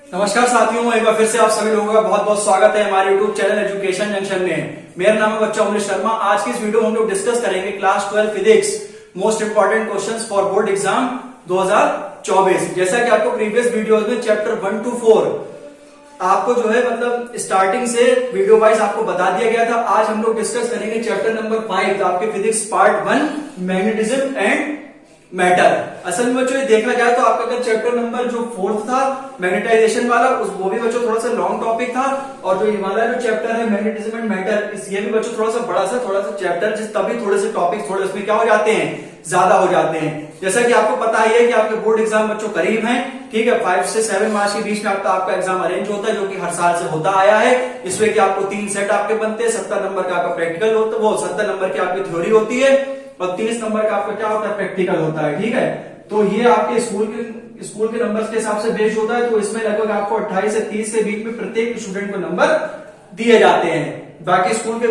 नमस्कार साथियों, एक बार फिर से आप सभी लोगों का बहुत बहुत स्वागत है हमारे यूट्यूब चैनल एजुकेशन जंक्शन में। मेरा नाम है बच्चा अमृत शर्मा। आज की इस वीडियो में हम लोग डिस्कस करेंगे class 12 physics most important questions for board exam 2024। जैसा कि आपको प्रीवियस वीडियोस में चैप्टर 1 to 4 आपको जो है मतलब स्टार्टिंग से वीडियो वाइज आपको बता दिया गया था। आज हम लोग डिस्कस करेंगे चैप्टर नंबर 5 आपके physics part 1 magnetism and matter. असल में बच्चों ये देखा जाए तो आपका अगर चैप्टर नंबर जो 4 था मैग्नेटाइजेशन वाला वो भी बच्चों थोड़ा सा लॉन्ग टॉपिक था, और जो ये वाला जो चैप्टर है मैग्नेटिज्म एंड मैटर ये भी बच्चों थोड़ा सा चैप्टर तभी थोड़े से टॉपिक थोड़े उसमें क्या हो जाते हैं, ज्यादा हो जाते हैं। जैसा कि आपको पता ही है कि आपके बोर्ड एग्जाम बच्चों करीब हैं, ठीक है। 5 से 7 मार्च के बीच में आपका एग्जाम अरेंज होता है, जो कि हर साल से होता आया है। इसमें कि आपको 3 सेट आपके बनते हैं, 70 नंबर का आपका प्रैक्टिकल होता है, वो 70 नंबर की आपकी थ्योरी होती है और 30 नंबर का आपका क्या होता है, प्रैक्टिकल होता है, ठीक है। तो ये आपके स्कूल के नंबर्स के हिसाब से बेस्ड होता है। तो इसमें लगभग आपको 28 से 30 के बीच में प्रत्येक स्टूडेंट को नंबर दिए जाते हैं। बाकी स्कूल के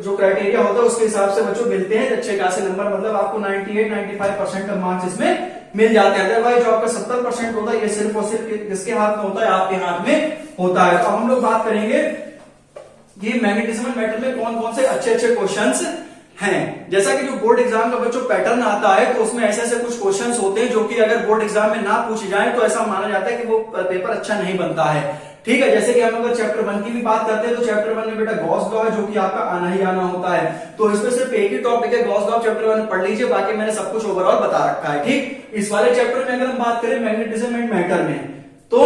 जो क्राइटेरिया होता है उसके हिसाब से बच्चों मिलते हैं अच्छे खासे नंबर, मतलब आपको 98-95% का मार्क्स इसमें मिल जाते हैं। अदरवाइज जो आपका 70% होता है ये सिर्फ और सिर्फ किसके हाथ में होता है, आपके हाथ में होता है। तो हम लोग बात करेंगे ये मैग्नेटिज्म एंड मैटर में कौन कौन से अच्छे अच्छे क्वेश्चंस हैं। जैसा कि जो बोर्ड एग्जाम का बच्चों पैटर्न आता है तो उसमें ऐसे ऐसे कुछ क्वेश्चंस होते हैं जो कि अगर बोर्ड एग्जाम में ना पूछे जाए तो ऐसा माना जाता है कि वो पेपर अच्छा नहीं बनता है, ठीक है। जैसे कि हम अगर चैप्टर 1 की भी बात करते हैं तो चैप्टर 1 में बेटा गॉस लॉ है, जो कि आपका आना ही आना होता है। तो इसमें सिर्फ एक ही टॉपिक है गॉस लॉ, चैप्टर 1 पढ़ लीजिए, बाकी मैंने सब कुछ ओवरऑल बता रखा है, ठीक। इस वाले चैप्टर में अगर हम बात करें मैग्नेटिज्म एंड मैटर में, तो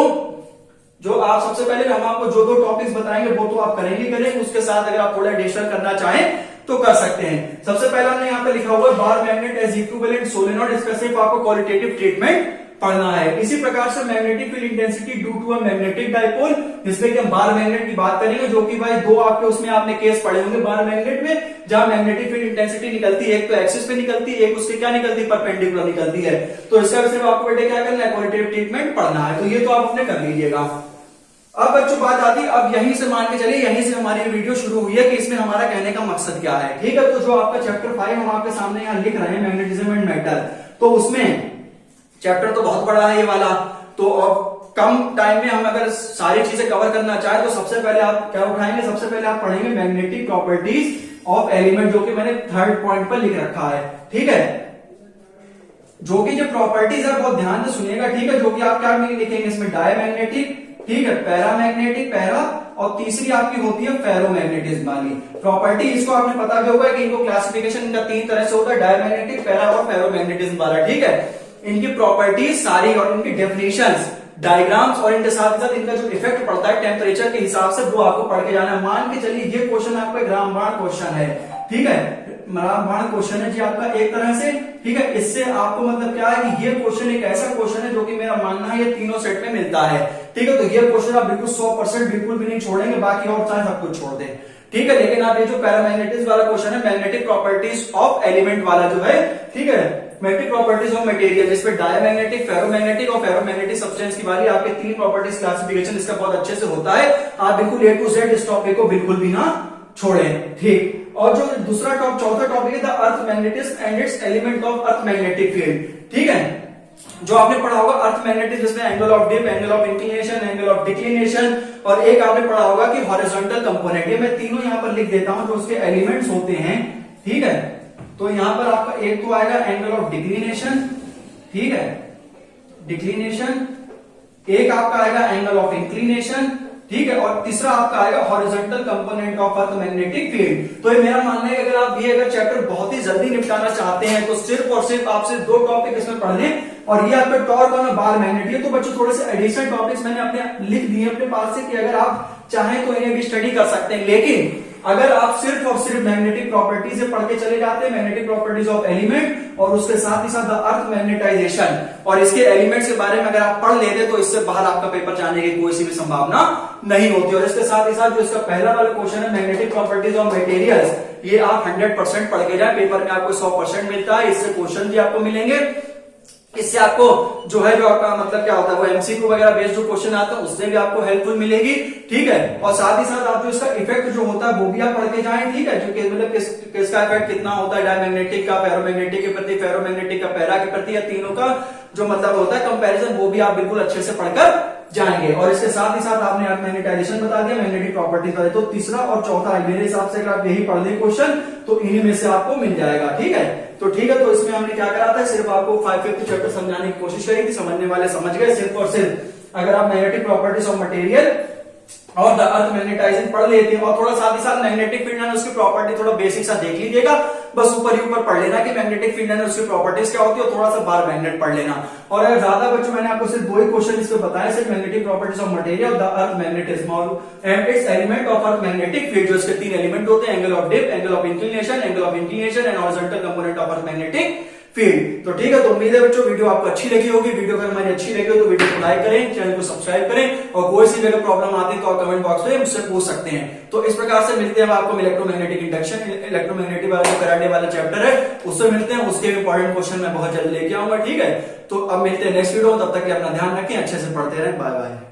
जो आप सबसे पहले हम आपको जो दो टॉपिक्स बताएंगे वो तो आप करेंगे, उसके साथ अगर आप थोड़ा एडिशन करना चाहें तो कर सकते हैं। सबसे पहला हमने यहाँ पे लिखा हुआ है bar magnet as equivalent solenoid, इसका सिर्फ आपको क्वालिटेटिव ट्रीटमेंट पढ़ना है। इसी प्रकार से magnetic field intensity due to a magnetic dipole, जिसमें कि हम बार मैग्नेट की बात करेंगे, जो कि भाई दो आपके उसमें आपने केस पढ़े होंगे बार मैग्नेट में, जहां मैग्नेटिक फील्ड इंटेंसिटी निकलती है, एक तो एक्सिस पे निकलती है, एक उसके क्या निकलती है, परपेंडिकुलर निकलती है। तो इसका सिर्फ आपको बेटे क्या करना है, क्वालिटेटिव ट्रीटमेंट पढ़ना है। तो ये तो आप अपने कर लीजिएगा। अब बच्चों बात आती है, अब यहीं से मान के चलिए यहीं से हमारी वीडियो शुरू हुई है कि इसमें हमारा कहने का मकसद क्या है, ठीक है। तो जो आपका चैप्टर 5 हम आपके सामने यहाँ लिख रहे हैं मैग्नेटिज्म एंड मैटर, तो उसमें चैप्टर तो बहुत बड़ा है ये वाला, तो अब कम टाइम में हम अगर सारी चीजें कवर करना चाहें तो सबसे पहले आप क्या उठाएंगे, सबसे पहले आप पढ़ेंगे मैग्नेटिक प्रॉपर्टीज ऑफ एलिमेंट, जो कि मैंने 3rd पॉइंट पर लिख रखा है, ठीक है। जो कि जो प्रॉपर्टीज है बहुत ध्यान से सुनिएगा, ठीक है। जो कि आप क्या लिखेंगे इसमें, डायमैग्नेटिक, ठीक है, पैरामैग्नेटिक, पैरा, और तीसरी आपकी होती है फेरोमैग्नेटिज्म वाली प्रॉपर्टी। इसको आपने पता भी होगा कि इनको क्लासिफिकेशन इनका 3 तरह से होता है, डायमैग्नेटिक, पैरा और फेरोमैग्नेटिज्म वाला, ठीक है। इनकी प्रॉपर्टीज सारी और इनकी डेफिनेशंस, डायग्राम्स और इनके साथ साथ इनका जो इफेक्ट पड़ता है टेम्परेचर के हिसाब से वो आपको पढ़ के जाना है। मान के चलिए ये क्वेश्चन आपका रामबाण क्वेश्चन है, ठीक है, रामबाण क्वेश्चन है जी आपका एक तरह से, ठीक है। इससे आपको मतलब क्या है कि ये क्वेश्चन एक ऐसा क्वेश्चन है जो कि मेरा मानना है ये तीनों सेट में मिलता है, ठीक है। तो ये क्वेश्चन आप बिल्कुल 100% बिल्कुल भी नहीं छोड़ेंगे, बाकी और चाहे सब कुछ छोड़ दें, ठीक है। लेकिन आप ये जो पैरामैग्नेटिज्म वाला क्वेश्चन है मैग्नेटिक प्रॉपर्टीज ऑफ एलिमेंट वाला जो है, ठीक है, मैग्नेटिक प्रॉपर्टीज ऑफ मटेरियल, जिसमें डायमैग्नेटिक, फेरोमैग्नेटिक और फेरोमैग्नेटिक सब्सटेंस की बारी आपके 3 प्रॉपर्टीज क्लासिफिकेशन इसका बहुत अच्छे से होता है। आप बिल्कुल A to Z इस टॉपिक को बिल्कुल भी ना छोड़ें, ठीक। और जो दूसरा चौथा टॉपिक है the earth magnetism and its element of earth magnetic field, ठीक है। जो आपने पढ़ा होगा अर्थ मैग्नेटिज्म, जिसमें angle of dip, angle of inclination, angle of declination, और एक आपने पढ़ा होगा कि हॉरिजॉन्टल कंपोनेंट। ये मैं तीनों यहां पर लिख देता हूं जो उसके एलिमेंट्स होते हैं, ठीक है। तो यहां पर आपका एक तो आएगा एंगल ऑफ डिक्लिनेशन, ठीक है, डिक्लिनेशन, एक आपका आएगा एंगल ऑफ इंक्लिनेशन, ठीक है, और तीसरा आपका आएगा horizontal component of earth magnetic field. तो ये मेरा मानना है कि अगर आप ये चैप्टर बहुत ही जल्दी निपटाना चाहते हैं तो सिर्फ और सिर्फ आपसे 2 टॉपिक इसमें पढ़ लें, और ये आपका टॉर्क और बार मैग्नेट। ये तो बच्चों थोड़े से एडिशनल टॉपिक्स मैंने अपने लिख दिए अपने पास से कि अगर आप चाहें तो इन्हें भी स्टडी कर सकते हैं। लेकिन अगर आप सिर्फ और सिर्फ मैग्नेटिक प्रॉपर्टीज से पढ़ के चले जाते हैं, मैग्नेटिक प्रॉपर्टीज ऑफ एलिमेंट और उसके साथ ही साथ द अर्थ मैग्नेटाइजेशन और इसके एलिमेंट्स के बारे में अगर आप पढ़ लेते तो इससे बाहर आपका पेपर जाने की कोई सी भी संभावना नहीं होती। और इसके साथ ही साथ जो इसका पहला वाला क्वेश्चन है मैग्नेटिक प्रॉपर्टीज ऑफ मटेरियल्स, ये आप 100% पढ़ के जाए, पेपर में आपको 100% मिलता है, इससे क्वेश्चन भी आपको मिलेंगे इससे आपको जो है जो आपका मतलब क्या होता है वो एमसीक्यू वगैरह बेस्ड जो क्वेश्चन आते हैं उससे भी आपको हेल्पफुल मिलेगी, ठीक है। और साथ ही साथ आप जो इसका इफेक्ट जो होता है वो भी आप पढ़ के जाएं, ठीक है, जो मतलब किसका इफेक्ट कितना होता है डायमैग्नेटिक का फेरोमैग्नेटिक के प्रति, फेरोमैग्नेटिक का पैरा के प्रति, या तीनों का जो मतलब होता है कंपैरिजन, वो भी आप बिल्कुल अच्छे से पढ़कर जाएंगे। और इसके साथ ही साथ आपने मैग्नेटाइजेशन बता दिया, मैग्नेटिक प्रॉपर्टीज बताई, तो तीसरा और चौथा मेरे हिसाब से अगर आप यही पढ़ लें क्वेश्चन तो इन्हीं में से आपको मिल जाएगा, ठीक है। तो ठीक है, तो इसमें हमने क्या करा था, सिर्फ आपको 5th चैप्टर समझाने की कोशिश करी थी, समझने वाले समझ गए। सिर्फ और सिर्फ अगर आप मैग्नेटिक प्रॉपर्टीज ऑफ मटेरियल और द अर्थ मैग्नेटाइजिंग पढ़ लेते हैं और थोड़ा साथ ही साथ मैग्नेटिक फील्ड एंड उसकी प्रॉपर्टी थोड़ा बेसिक सा देख लीजिएगा, बस ऊपर ही ऊपर पढ़ लेना कि मैग्नेटिक फील्ड एंड उसकी प्रॉपर्टीज क्या होती है, और थोड़ा सा बार मैग्नेट पढ़ लेना। और अगर ज्यादा बच्चों, मैंने आपको सिर्फ 2 ही क्वेश्चन इस पे बताए, सिर्फ magnetic properties of material, the earth magnetism and its element of earth magnetic field, जो इसके 3 एलिमेंट होते हैं, angle of dip, angle of inclination and horizontal component of earth magnetic field. तो ठीक है, तो उम्मीद है बच्चों वीडियो आपको अच्छी लगी होगी। वीडियो अगर हमारी अच्छी लगी हो तो वीडियो को लाइक करें, चैनल को सब्सक्राइब करें, और कोई सी भी अगर प्रॉब्लम आती है तो आप कमेंट बॉक्स में मुझसे पूछ सकते हैं। तो इस प्रकार से मिलते हैं आपको इलेक्ट्रोमैग्नेटिक इंडक्शन, इलेक्ट्रोमैग्नेटिक वाला जो फैराडे वाला चैप्टर है उससे मिलते हैं, उसके इंपॉर्टेंट क्वेश्चन मैं बहुत जल्द लेके आऊंगा, ठीक है। तो अब मिलते हैं नेक्स्ट वीडियो, तब तक के अपना ध्यान रखें, अच्छे से पढ़ते रहें, बाय बाय।